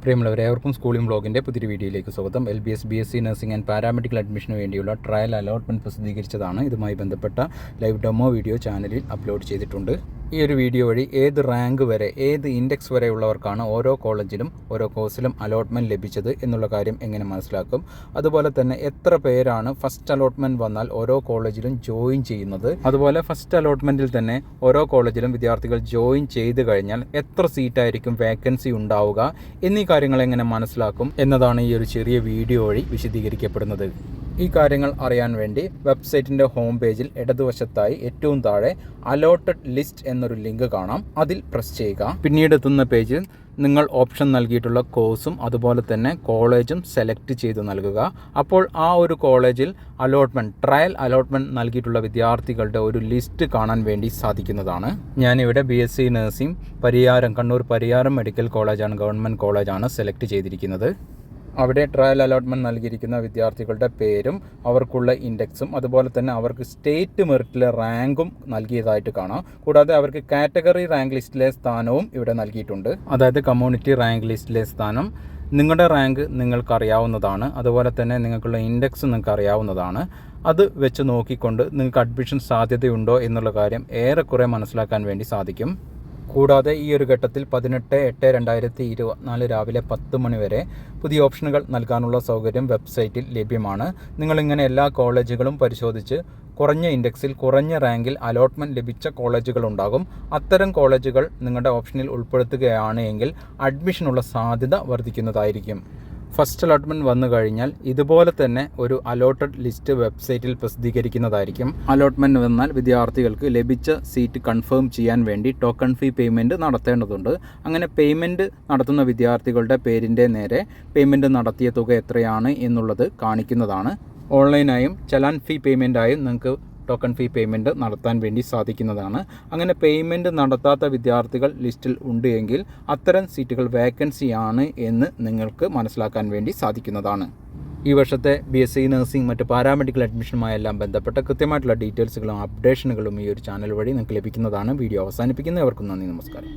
പ്രിയമുള്ളവരെ, ഏവർക്കും സ്കൂളിംഗ് ബ്ലോഗിൻ്റെ പുതിയൊരു വീഡിയോയിലേക്ക് സ്വാഗതം. LBS BSc nursing and paramedical അഡ്മിഷന് വേണ്ടിയുള്ള ട്രയൽ അലോട്ട്മെൻറ്റ് പ്രസിദ്ധീകരിച്ചതാണ്. ഇതുമായി ബന്ധപ്പെട്ട ലൈവ് ഡെമോ വീഡിയോ ചാനലിൽ അപ്ലോഡ് ചെയ്തിട്ടുണ്ട്. ഈ ഒരു വീഡിയോ വഴി ഏത് റാങ്ക് വരെ, ഏത് ഇൻഡെക്സ് വരെ ഉള്ളവർക്കാണ് ഓരോ കോളേജിലും ഓരോ കോഴ്സിലും അലോട്ട്മെൻറ്റ് ലഭിച്ചത് എന്നുള്ള കാര്യം എങ്ങനെ മനസ്സിലാക്കും, അതുപോലെ തന്നെ എത്ര പേരാണ് ഫസ്റ്റ് അലോട്ട്മെൻറ്റ് വന്നാൽ ഓരോ കോളേജിലും ജോയിൻ ചെയ്യുന്നത്, അതുപോലെ ഫസ്റ്റ് അലോട്ട്മെൻറ്റിൽ തന്നെ ഓരോ കോളേജിലും വിദ്യാർത്ഥികൾ ജോയിൻ ചെയ്ത് കഴിഞ്ഞാൽ എത്ര സീറ്റായിരിക്കും വേക്കൻസി ഉണ്ടാവുക എന്നീ കാര്യങ്ങൾ എങ്ങനെ മനസ്സിലാക്കും എന്നതാണ് ഈ ഒരു ചെറിയ വീഡിയോ വഴി വിശദീകരിക്കപ്പെടുന്നത്. ഈ കാര്യങ്ങൾ അറിയാൻ വേണ്ടി വെബ്സൈറ്റിൻ്റെ ഹോം പേജിൽ ഇടതുവശത്തായി ഏറ്റവും താഴെ അലോട്ടഡ് ലിസ്റ്റ് എന്നൊരു ലിങ്ക് കാണാം. അതിൽ പ്രസ് ചെയ്യുക. പിന്നീട് എത്തുന്ന പേജിൽ നിങ്ങൾ ഓപ്ഷൻ നൽകിയിട്ടുള്ള കോഴ്സും അതുപോലെ തന്നെ കോളേജും സെലക്ട് ചെയ്ത് നൽകുക. അപ്പോൾ ആ ഒരു കോളേജിൽ ട്രയൽ അലോട്ട്മെൻറ്റ് നൽകിയിട്ടുള്ള വിദ്യാർത്ഥികളുടെ ഒരു ലിസ്റ്റ് കാണാൻ വേണ്ടി സാധിക്കുന്നതാണ്. ഞാനിവിടെ BSc nursing Kannur Pariyaram medical കോളേജാണ്, ഗവൺമെൻറ് കോളേജാണ് സെലക്ട് ചെയ്തിരിക്കുന്നത്. അവിടെ ട്രയൽ അലോട്ട്മെൻറ്റ് നൽകിയിരിക്കുന്ന വിദ്യാർത്ഥികളുടെ പേരും അവർക്കുള്ള ഇൻഡെക്സും അതുപോലെ തന്നെ അവർക്ക് സ്റ്റേറ്റ് മെറിറ്റിലെ റാങ്കും നൽകിയതായിട്ട് കാണാം. കൂടാതെ അവർക്ക് കാറ്റഗറി റാങ്ക് ലിസ്റ്റിലെ സ്ഥാനവും ഇവിടെ നൽകിയിട്ടുണ്ട്. അതായത് കമ്മ്യൂണിറ്റി റാങ്ക് ലിസ്റ്റിലെ സ്ഥാനം, നിങ്ങളുടെ റാങ്ക് നിങ്ങൾക്കറിയാവുന്നതാണ്, അതുപോലെ തന്നെ നിങ്ങൾക്കുള്ള ഇൻഡെക്സ് നിങ്ങൾക്ക് അറിയാവുന്നതാണ്. അത് വെച്ച് നോക്കിക്കൊണ്ട് നിങ്ങൾക്ക് അഡ്മിഷൻ സാധ്യതയുണ്ടോ എന്നുള്ള കാര്യം ഏറെക്കുറെ മനസ്സിലാക്കാൻ വേണ്ടി സാധിക്കും. കൂടാതെ ഈ ഒരു ഘട്ടത്തിൽ 18/8/2024 രാവിലെ 10 മണി വരെ പുതിയ ഓപ്ഷനുകൾ നൽകാനുള്ള സൗകര്യം വെബ്സൈറ്റിൽ ലഭ്യമാണ്. നിങ്ങളിങ്ങനെ എല്ലാ കോളേജുകളും പരിശോധിച്ച് കുറഞ്ഞ ഇൻഡെക്സിൽ കുറഞ്ഞ റാങ്കിൽ അലോട്ട്മെൻറ്റ് ലഭിച്ച കോളേജുകൾ ഉണ്ടാകും. അത്തരം കോളേജുകൾ നിങ്ങളുടെ ഓപ്ഷനിൽ ഉൾപ്പെടുത്തുകയാണ് എങ്കിൽ അഡ്മിഷനുള്ള സാധ്യത വർദ്ധിക്കുന്നതായിരിക്കും. ഫസ്റ്റ് അലോട്ട്മെൻറ്റ് വന്നു കഴിഞ്ഞാൽ ഇതുപോലെ തന്നെ ഒരു അലോട്ടഡ് ലിസ്റ്റ് വെബ്സൈറ്റിൽ പ്രസിദ്ധീകരിക്കുന്നതായിരിക്കും. അലോട്ട്മെൻറ്റ് വന്നാൽ വിദ്യാർത്ഥികൾക്ക് ലഭിച്ച സീറ്റ് കൺഫേം ചെയ്യാൻ വേണ്ടി ടോക്കൺ ഫീ പേയ്മെൻറ്റ് നടത്തേണ്ടതുണ്ട്. അങ്ങനെ പേയ്മെൻറ്റ് നടത്തുന്ന വിദ്യാർത്ഥികളുടെ പേരിൻ്റെ നേരെ പേയ്മെൻറ്റ് നടത്തിയ തുക എത്രയാണ് എന്നുള്ളത് കാണിക്കുന്നതാണ്. ഓൺലൈനായും ചലാൻ ഫീ പേയ്മെൻറ്റായും നിങ്ങൾക്ക് ടോക്കൺ ഫീ പേയ്മെൻറ്റ് നടത്താൻ വേണ്ടി സാധിക്കുന്നതാണ്. അങ്ങനെ പേയ്മെൻറ്റ് നടത്താത്ത വിദ്യാർത്ഥികൾ ലിസ്റ്റിൽ ഉണ്ട് എങ്കിൽ അത്തരം സീറ്റുകൾ വേക്കൻസിയാണ് എന്ന് നിങ്ങൾക്ക് മനസ്സിലാക്കാൻ വേണ്ടി സാധിക്കുന്നതാണ്. ഈ വർഷത്തെ BSc നഴ്സിംഗ് മറ്റ് പാരാമെഡിക്കൽ അഡ്മിഷനുമായെല്ലാം ബന്ധപ്പെട്ട കൃത്യമായിട്ടുള്ള ഡീറ്റെയിൽസുകളും അപ്ഡേഷനുകളും ഈ ഒരു ചാനൽ വഴി നിങ്ങൾക്ക് ലഭിക്കുന്നതാണ്. വീഡിയോ അവസാനിപ്പിക്കുന്നവർക്കും നന്ദി, നമസ്കാരം.